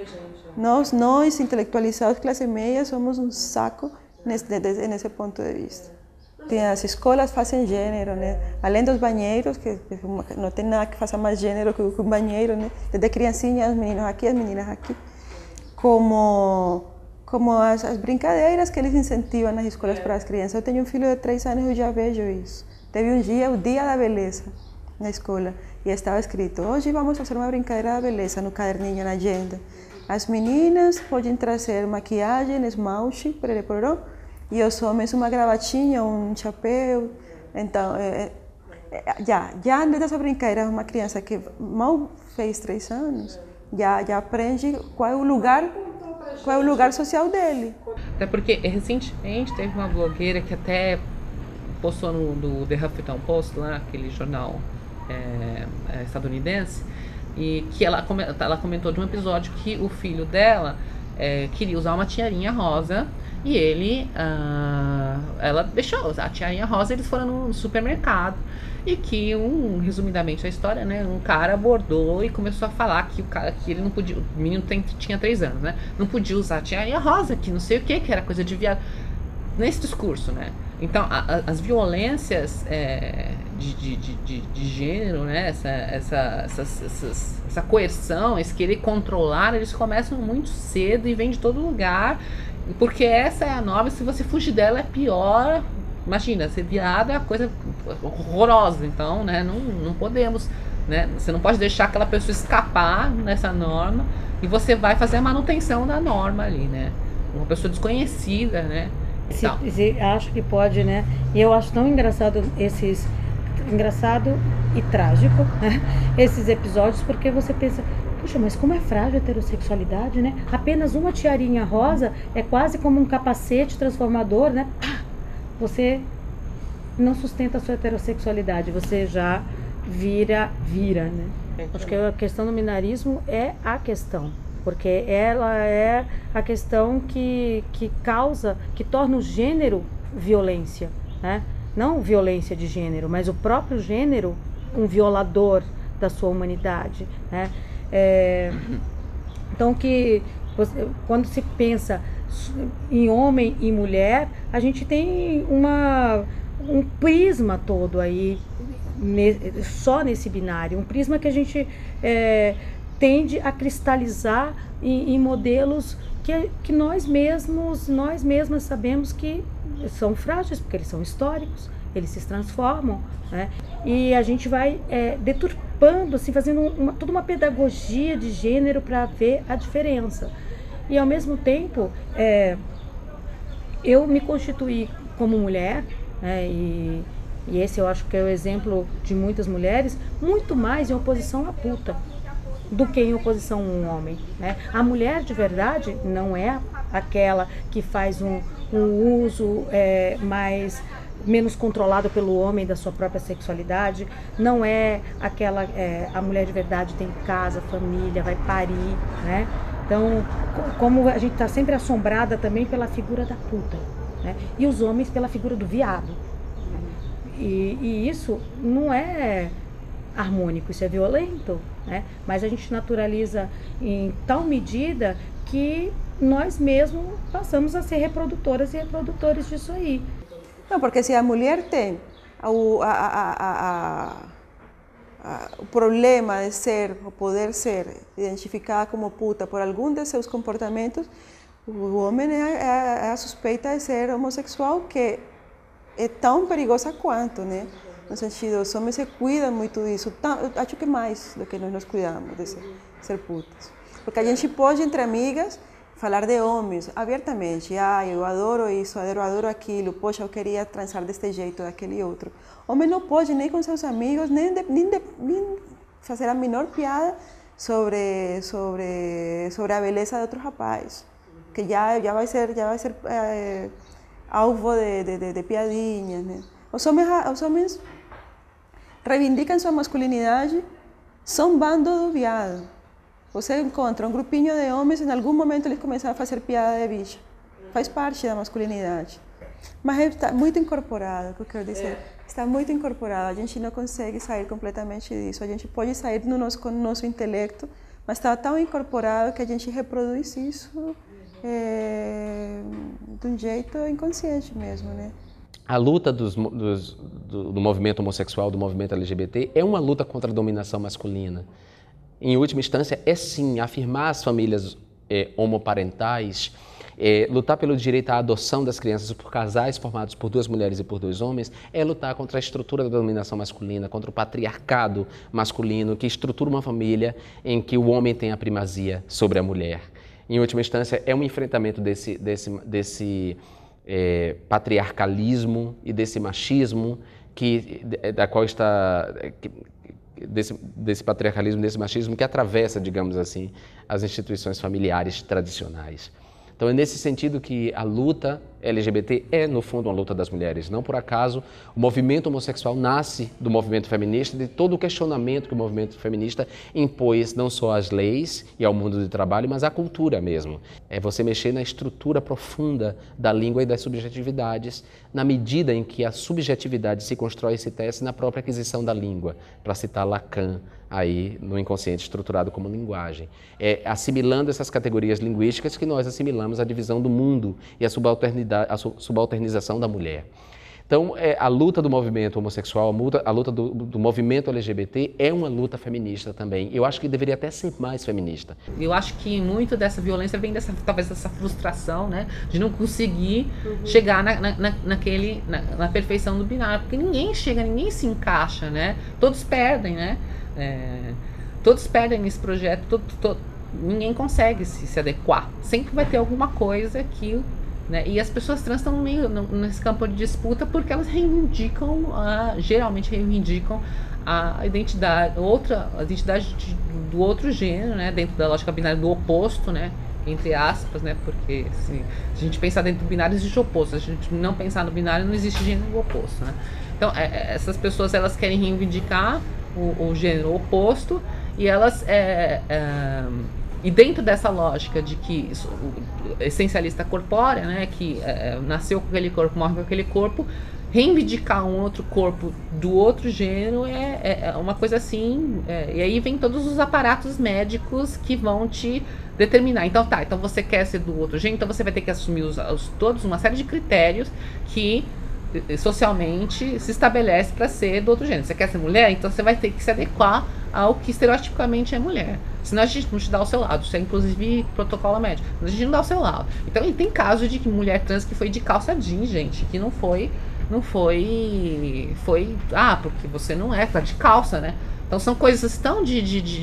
Nós intelectualizados, classe média, somos um saco nesse ponto de vista. As escolas fazem gênero, né? Além dos banheiros, que não tem nada que faça mais gênero que um banheiro, né? Desde criancinha, os meninos aqui, as meninas aqui. Como as brincadeiras que eles incentivam nas escolas para as crianças. Eu tenho um filho de 3 anos e eu já vejo isso. Teve um dia, o Dia da Beleza, na escola, e estava escrito: hoje vamos fazer uma brincadeira da beleza, no caderninho, na agenda. As meninas podem trazer maquiagem, esmalte, pororó, e os homens uma gravatinha, um chapéu. Então, já nessa brincadeira, uma criança que mal fez 3 anos, já aprende qual é o lugar social dele. Até porque, recentemente, teve uma blogueira que até postou no The Huffington Post, lá, aquele jornal estadunidense, e que ela comentou de um episódio que o filho dela queria usar uma tiarinha rosa e ela deixou a tiarinha rosa. Eles foram no supermercado e que, resumidamente a história, né, um cara abordou e começou a falar que ele não podia, o menino tinha 3 anos, né, não podia usar a tiarinha rosa, que não sei o que era coisa de viado, nesse discurso, né. Então, as violências de gênero, né, essa coerção, esse querer controlar, eles começam muito cedo e vêm de todo lugar, porque essa é a norma. Se você fugir dela é pior. Imagina, ser viado é uma coisa horrorosa. Então, né, não podemos né? Você não pode deixar aquela pessoa escapar nessa norma e você vai fazer a manutenção da norma ali, né? Uma pessoa desconhecida, né? Acho que pode, né? E eu acho tão engraçado engraçado e trágico, né? Esses episódios, porque você pensa, puxa, mas como é frágil a heterossexualidade, né? Apenas uma tiarinha rosa é quase como um capacete transformador, né? Você não sustenta a sua heterossexualidade, você já vira, né? Acho que a questão do binarismo é a questão, porque ela é a questão que causa, que torna o gênero violência, né? Não violência de gênero, mas o próprio gênero um violador da sua humanidade, né? Então, quando se pensa em homem e mulher, a gente tem um prisma todo aí, só nesse binário, um prisma que a gente tende a cristalizar em modelos que nós mesmas sabemos que são frágeis, porque eles são históricos, eles se transformam, né? E a gente vai deturpando, assim, fazendo toda uma pedagogia de gênero para ver a diferença. E ao mesmo tempo, eu me constituí como mulher, né? E esse eu acho que é o exemplo de muitas mulheres, muito mais em oposição à puta do que em oposição a um homem, né? A mulher de verdade não é aquela que faz um uso menos controlado pelo homem da sua própria sexualidade, não é aquela, a mulher de verdade tem casa, família, vai parir, né? Então, como a gente está sempre assombrada também pela figura da puta, né? E os homens pela figura do viado. E isso não é harmônico, isso é violento, né? Mas a gente naturaliza em tal medida que nós mesmos passamos a ser reprodutoras e reprodutores disso aí. Não, porque se a mulher tem o problema de ser, ou poder ser, identificada como puta por algum de seus comportamentos, o homem é a suspeita de ser homossexual, que é tão perigosa quanto, né? No sentido, os homens se cuidam muito disso, acho que mais do que nós nos cuidamos de ser putas. Porque a gente pode, entre amigas, falar de homens abertamente. Eu adoro isso, eu adoro aquilo, poxa, eu queria transar deste jeito, daquele outro. Homem não pode nem com seus amigos, nem fazer a menor piada sobre a beleza de outro rapaz, que já vai ser alvo de piadinhas, né? Os homens reivindicam sua masculinidade, são bando do viado. Você encontra um grupinho de homens, em algum momento eles começam a fazer piada de bicha. Faz parte da masculinidade. Mas está muito incorporado, o que eu quero dizer. Está muito incorporado, a gente não consegue sair completamente disso. A gente pode sair com o nosso intelecto, mas está tão incorporado que a gente reproduz isso de um jeito inconsciente mesmo, né? A luta do movimento homossexual, do movimento LGBT, é uma luta contra a dominação masculina. Em última instância, é sim afirmar as famílias homoparentais, lutar pelo direito à adoção das crianças por casais formados por 2 mulheres e por 2 homens, é lutar contra a estrutura da dominação masculina, contra o patriarcado masculino que estrutura uma família em que o homem tem a primazia sobre a mulher. Em última instância, é um enfrentamento desse patriarcalismo e desse machismo desse patriarcalismo, desse machismo que atravessa, digamos assim, as instituições familiares tradicionais. Então é nesse sentido que a luta LGBT é, no fundo, uma luta das mulheres. Não por acaso, o movimento homossexual nasce do movimento feminista, de todo o questionamento que o movimento feminista impôs não só às leis e ao mundo do trabalho, mas à cultura mesmo. É você mexer na estrutura profunda da língua e das subjetividades, na medida em que a subjetividade se constrói e se tece na própria aquisição da língua, para citar Lacan, aí no inconsciente estruturado como linguagem. É assimilando essas categorias linguísticas que nós assimilamos a divisão do mundo e a subalternização da mulher. Então, a luta do movimento homossexual, a luta do movimento LGBT é uma luta feminista também. Eu acho que deveria até ser mais feminista. Eu acho que muito dessa violência vem talvez dessa frustração, né, de não conseguir chegar na perfeição do binário, porque ninguém chega, ninguém se encaixa, né? Todos perdem, né? Todos perdem nesse projeto, ninguém consegue se adequar. Sempre vai ter alguma coisa que... Né? E as pessoas trans estão meio nesse campo de disputa porque elas geralmente reivindicam a identidade do outro gênero, né? Dentro da lógica binária do oposto, né? Entre aspas, né? Porque assim, se a gente pensar dentro do binário existe oposto, se a gente não pensar no binário não existe gênero oposto, né? Então essas pessoas elas querem reivindicar o gênero oposto e elas e dentro dessa lógica de que essencialista corpórea, né, que nasceu com aquele corpo, morre com aquele corpo, reivindicar um outro corpo do outro gênero é uma coisa assim, e aí vem todos os aparatos médicos que vão te determinar. Então então você quer ser do outro gênero, então você vai ter que assumir todos uma série de critérios que socialmente se estabelece para ser do outro gênero. Você quer ser mulher? Então você vai ter que se adequar ao que estereotipicamente é mulher. Senão a gente não te dá o seu lado. Isso é inclusive protocolo médico. A gente não dá o seu lado. Então tem casos de que mulher trans que foi de calça jeans, gente, que não foi porque você não tá de calça, né? Então são coisas tão de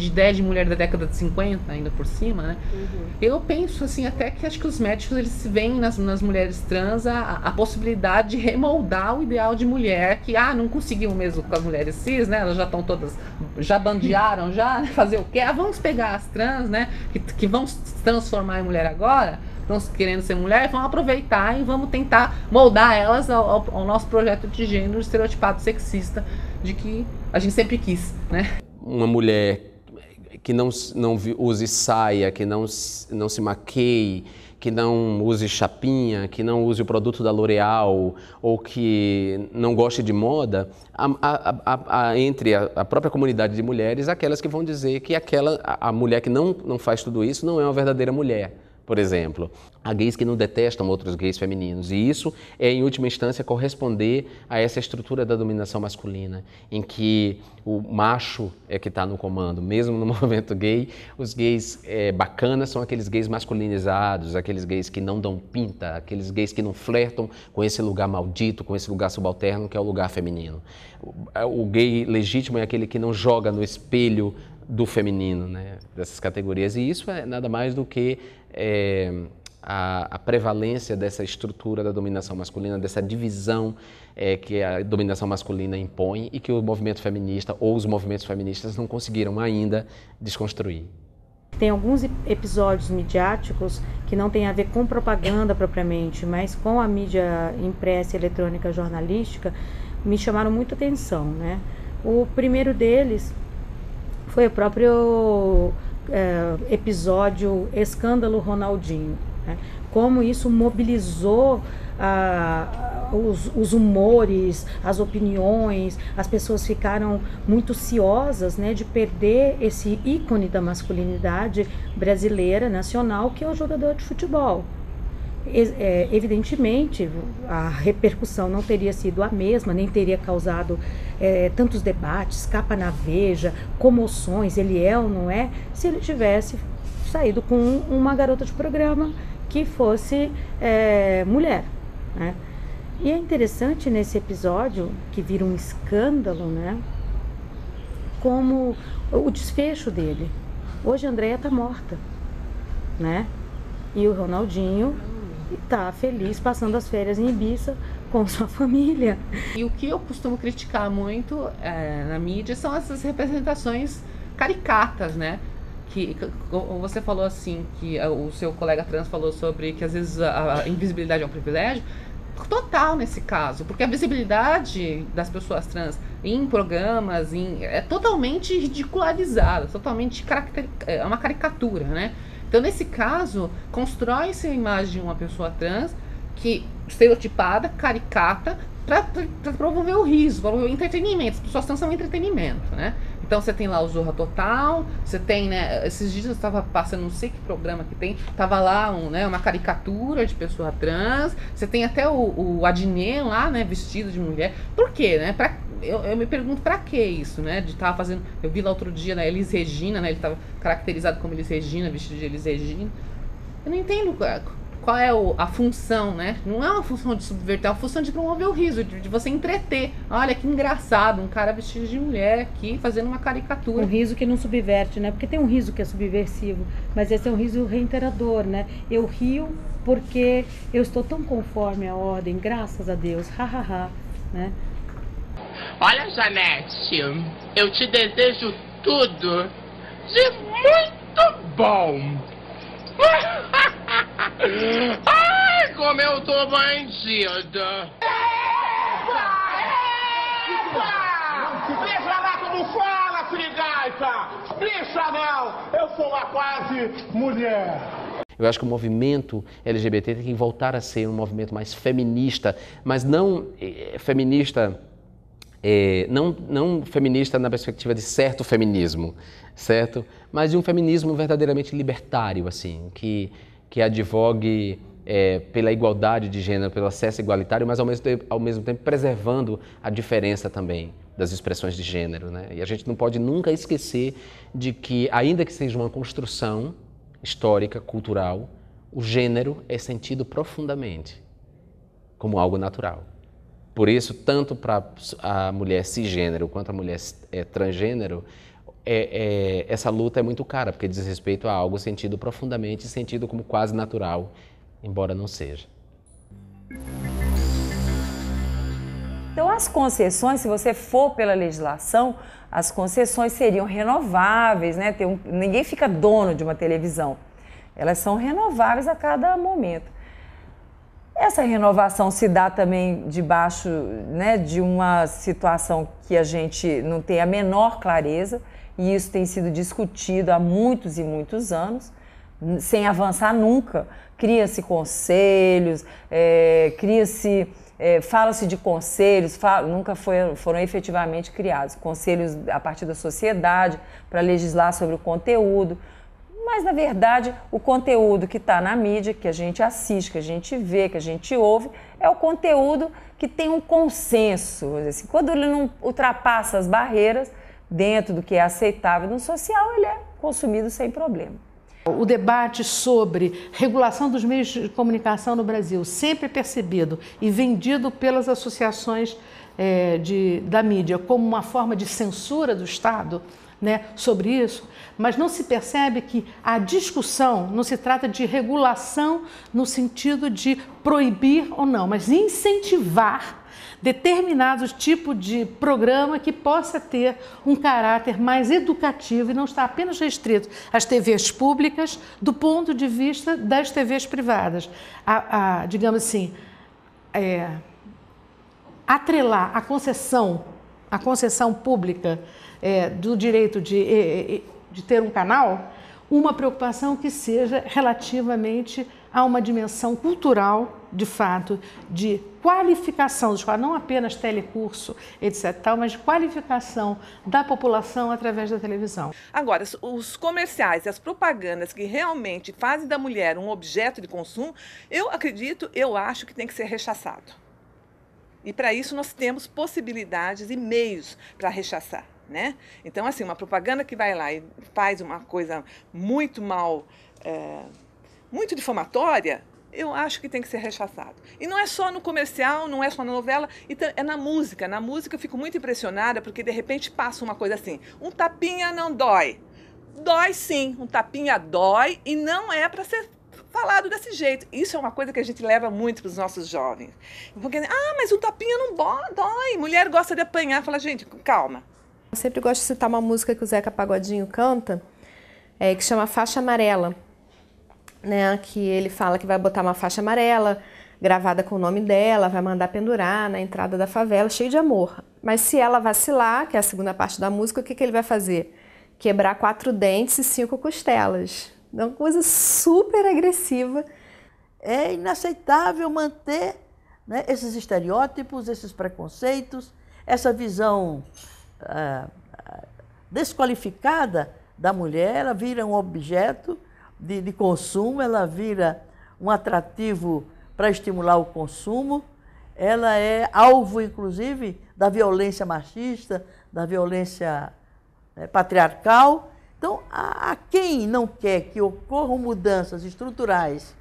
ideia de mulher da década de 50 ainda por cima, né? Eu penso assim, até que acho que os médicos eles veem nas mulheres trans a possibilidade de remoldar o ideal de mulher que não conseguiu mesmo com as mulheres cis, né? Elas já estão todas, já bandearam, já fazer o quê? Vamos pegar as trans, né? Que vão se transformar em mulher agora, estão querendo ser mulher, vamos aproveitar e vamos tentar moldar elas ao nosso projeto de gênero estereotipado sexista de que a gente sempre quis, né? Uma mulher que não use saia, que não se maqueie, que não use chapinha, que não use o produto da L'Oréal ou que não goste de moda, entre a própria comunidade de mulheres, aquelas que vão dizer que a mulher que não faz tudo isso não é uma verdadeira mulher. Por exemplo, há gays que não detestam outros gays femininos e isso é, em última instância, corresponder a essa estrutura da dominação masculina, em que o macho é que está no comando. Mesmo no movimento gay, os gays bacanas são aqueles gays masculinizados, aqueles gays que não dão pinta, aqueles gays que não flertam com esse lugar maldito, com esse lugar subalterno que é o lugar feminino. O gay legítimo é aquele que não joga no espelho do feminino, né, dessas categorias. E isso é nada mais do que a prevalência dessa estrutura da dominação masculina, dessa divisão que a dominação masculina impõe e que o movimento feminista ou os movimentos feministas não conseguiram ainda desconstruir. Tem alguns episódios midiáticos que não têm a ver com propaganda propriamente, mas com a mídia impressa, eletrônica, jornalística, me chamaram muita atenção, né? O primeiro deles foi o próprio episódio Escândalo Ronaldinho, né? Como isso mobilizou os humores, as opiniões, as pessoas ficaram muito ciosas, né, de perder esse ícone da masculinidade brasileira, nacional, que é o jogador de futebol. Evidentemente, a repercussão não teria sido a mesma, nem teria causado tantos debates, capa na Veja, comoções, ele é ou não é, se ele tivesse saído com uma garota de programa que fosse mulher, né? E é interessante nesse episódio, que vira um escândalo, né, como o desfecho dele. Hoje a Andréia está morta, né? E o Ronaldinho está feliz passando as férias em Ibiza com sua família. E o que eu costumo criticar muito na mídia são essas representações caricatas, né? Que você falou assim, que o seu colega trans falou sobre que às vezes a invisibilidade é um privilégio. Total nesse caso, porque a visibilidade das pessoas trans em programas é totalmente ridicularizada, totalmente é uma caricatura, né? Então, nesse caso, constrói-se a imagem de uma pessoa trans que estereotipada, caricata, para promover o riso, promover o entretenimento. As pessoas trans são entretenimento, né? Então você tem lá o Zorra Total, você tem, né, esses dias eu estava passando, não sei que programa que tem, tava lá uma caricatura de pessoa trans, você tem até o Adnet lá, né, vestido de mulher. Por quê, né? Eu me pergunto pra que isso, né, de estar fazendo, eu vi lá outro dia, né, Elis Regina, né, ele estava caracterizado como Elis Regina, vestido de Elis Regina. Eu não entendo qual é a função, né? Não é uma função de subverter, é uma função de promover o riso, de você entreter. Olha que engraçado, um cara vestido de mulher aqui fazendo uma caricatura. Um riso que não subverte, né? Porque tem um riso que é subversivo, mas esse é um riso reiterador, né? Eu rio porque eu estou tão conforme a ordem, graças a Deus, hahaha, né? Olha, Janete, eu te desejo tudo de muito bom. Ai, como eu tô bandida! Deixa lá como fala, Frigaita! Bicha não! Eu sou uma quase mulher! Eu acho que o movimento LGBT tem que voltar a ser um movimento mais feminista, mas não feminista, não feminista na perspectiva de certo feminismo, certo? Mas de um feminismo verdadeiramente libertário, assim, que advogue pela igualdade de gênero, pelo acesso igualitário, mas ao mesmo tempo preservando a diferença também das expressões de gênero, né? E a gente não pode nunca esquecer de que, ainda que seja uma construção histórica, cultural, o gênero é sentido profundamente como algo natural. Por isso, tanto para a mulher cisgênero quanto a mulher transgênero, essa luta é muito cara, porque diz respeito a algo sentido profundamente, sentido como quase natural, embora não seja. Então, as concessões, se você for pela legislação, as concessões seriam renováveis, né? Ninguém fica dono de uma televisão. Elas são renováveis a cada momento. Essa renovação se dá também debaixo, né, de uma situação que a gente não tem a menor clareza, e isso tem sido discutido há muitos e muitos anos, sem avançar nunca. Cria-se conselhos, fala-se de conselhos, nunca foram efetivamente criados. Conselhos a partir da sociedade para legislar sobre o conteúdo. Mas, na verdade, o conteúdo que está na mídia, que a gente assiste, que a gente vê, que a gente ouve, é o conteúdo que tem um consenso. Assim, quando ele não ultrapassa as barreiras dentro do que é aceitável no social, ele é consumido sem problema. O debate sobre regulação dos meios de comunicação no Brasil, sempre percebido e vendido pelas associações da mídia como uma forma de censura do Estado, né, sobre isso, mas não se percebe que a discussão não se trata de regulação no sentido de proibir ou não, mas incentivar determinados tipos de programa que possa ter um caráter mais educativo e não estar apenas restrito às TVs públicas do ponto de vista das TVs privadas. Digamos assim, atrelar a concessão pública do direito de ter um canal, uma preocupação que seja relativamente a uma dimensão cultural, de fato, de qualificação dos quadros, não apenas telecurso, etc., mas de qualificação da população através da televisão. Agora, os comerciais e as propagandas que realmente fazem da mulher um objeto de consumo, eu acho que tem que ser rechaçado. E para isso nós temos possibilidades e meios para rechaçar, né? Então, assim, uma propaganda que vai lá e faz uma coisa muito mal, muito difamatória, eu acho que tem que ser rechaçado. E não é só no comercial, não é só na novela, é na música. Na música eu fico muito impressionada porque de repente passa uma coisa assim, um tapinha não dói. Dói sim, um tapinha dói e não é para ser falado desse jeito. Isso é uma coisa que a gente leva muito para os nossos jovens. Porque, mas um tapinha não dói, mulher gosta de apanhar. Fala, gente, calma. Eu sempre gosto de citar uma música que o Zeca Pagodinho canta, que chama Faixa Amarela. Né, que ele fala que vai botar uma faixa amarela gravada com o nome dela, vai mandar pendurar na entrada da favela, cheio de amor. Mas se ela vacilar, que é a segunda parte da música, o que ele vai fazer? Quebrar 4 dentes e 5 costelas. É uma coisa super agressiva. É inaceitável manter, né, esses estereótipos, esses preconceitos, essa visão desqualificada da mulher, ela vira um objeto de consumo, ela vira um atrativo para estimular o consumo, ela é alvo, inclusive, da violência machista, da violência patriarcal. Então, a quem não quer que ocorram mudanças estruturais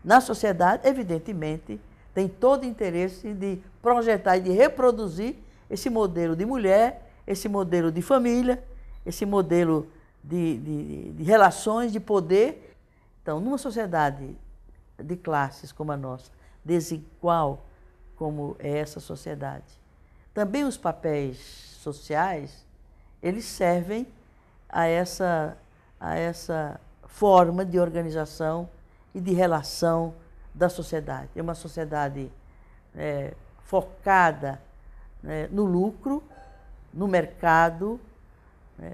na sociedade, evidentemente, tem todo interesse de projetar e de reproduzir esse modelo de mulher, esse modelo de família, esse modelo de relações, de poder. Então, numa sociedade de classes como a nossa, desigual como é essa sociedade, também os papéis sociais, eles servem a essa forma de organização e de relação da sociedade. É uma sociedade focada no lucro, no mercado,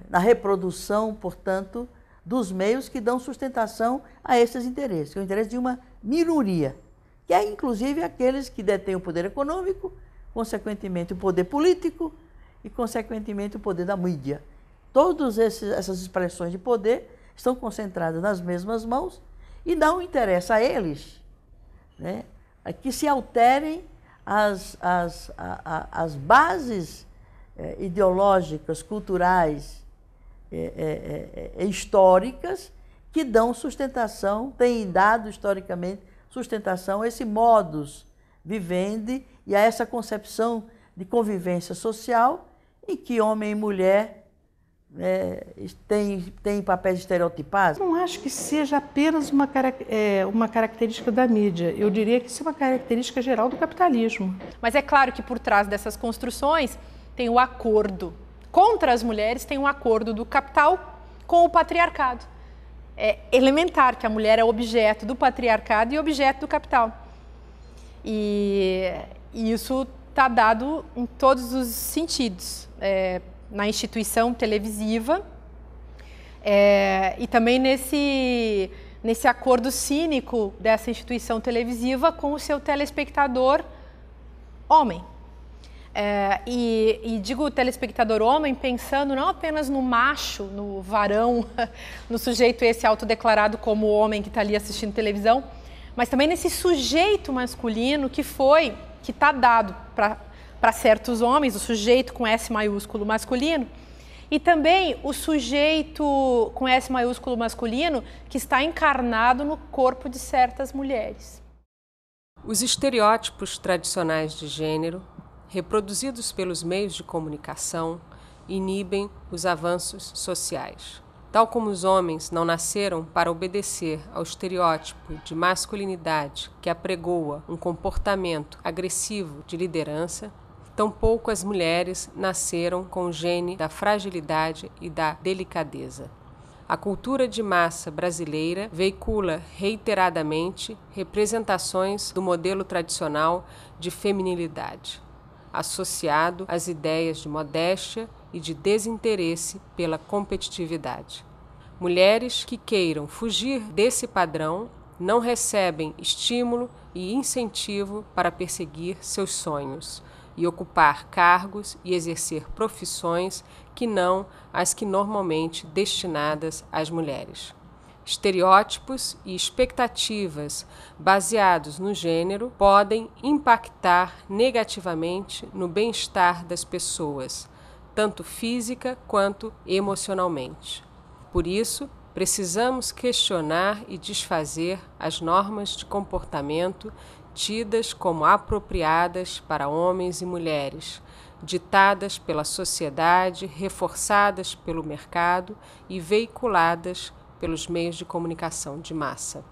na reprodução, portanto, dos meios que dão sustentação a esses interesses, que é o interesse de uma minoria, que é inclusive aqueles que detêm o poder econômico, consequentemente o poder político e, consequentemente, o poder da mídia. Todas essas expressões de poder estão concentradas nas mesmas mãos e não interessa a eles, né, que se alterem as bases ideológicas, culturais, históricas que dão sustentação, têm dado historicamente sustentação a esse modus vivendi e a essa concepção de convivência social em que homem e mulher tem papéis estereotipados. Não acho que seja apenas uma característica da mídia. Eu diria que isso é uma característica geral do capitalismo. Mas é claro que por trás dessas construções tem o acordo. Contra as mulheres tem um acordo do capital com o patriarcado. É elementar que a mulher é objeto do patriarcado e objeto do capital. E isso está dado em todos os sentidos. Na instituição televisiva e também nesse acordo cínico dessa instituição televisiva com o seu telespectador homem. E digo telespectador homem pensando não apenas no macho, no varão, no sujeito esse autodeclarado como homem que está ali assistindo televisão, mas também nesse sujeito masculino que está dado para certos homens, o sujeito com S maiúsculo masculino, e também o sujeito com S maiúsculo masculino que está encarnado no corpo de certas mulheres. Os estereótipos tradicionais de gênero, reproduzidos pelos meios de comunicação, inibem os avanços sociais. Tal como os homens não nasceram para obedecer ao estereótipo de masculinidade que apregoa um comportamento agressivo de liderança, tampouco as mulheres nasceram com o gene da fragilidade e da delicadeza. A cultura de massa brasileira veicula reiteradamente representações do modelo tradicional de feminilidade, associado às ideias de modéstia e de desinteresse pela competitividade. Mulheres que queiram fugir desse padrão não recebem estímulo e incentivo para perseguir seus sonhos e ocupar cargos e exercer profissões que não as que normalmente destinadas às mulheres. Estereótipos e expectativas baseados no gênero podem impactar negativamente no bem-estar das pessoas, tanto física quanto emocionalmente. Por isso, precisamos questionar e desfazer as normas de comportamento tidas como apropriadas para homens e mulheres, ditadas pela sociedade, reforçadas pelo mercado e veiculadas pelos meios de comunicação de massa.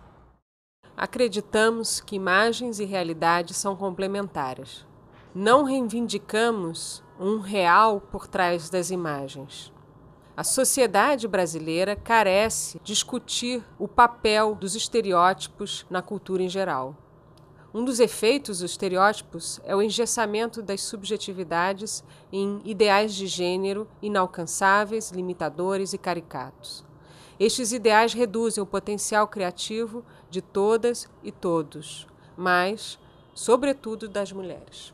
Acreditamos que imagens e realidade são complementares. Não reivindicamos um real por trás das imagens. A sociedade brasileira carece de discutir o papel dos estereótipos na cultura em geral. Um dos efeitos dos estereótipos é o engessamento das subjetividades em ideais de gênero inalcançáveis, limitadores e caricatos. Estes ideais reduzem o potencial criativo de todas e todos, mas, sobretudo, das mulheres.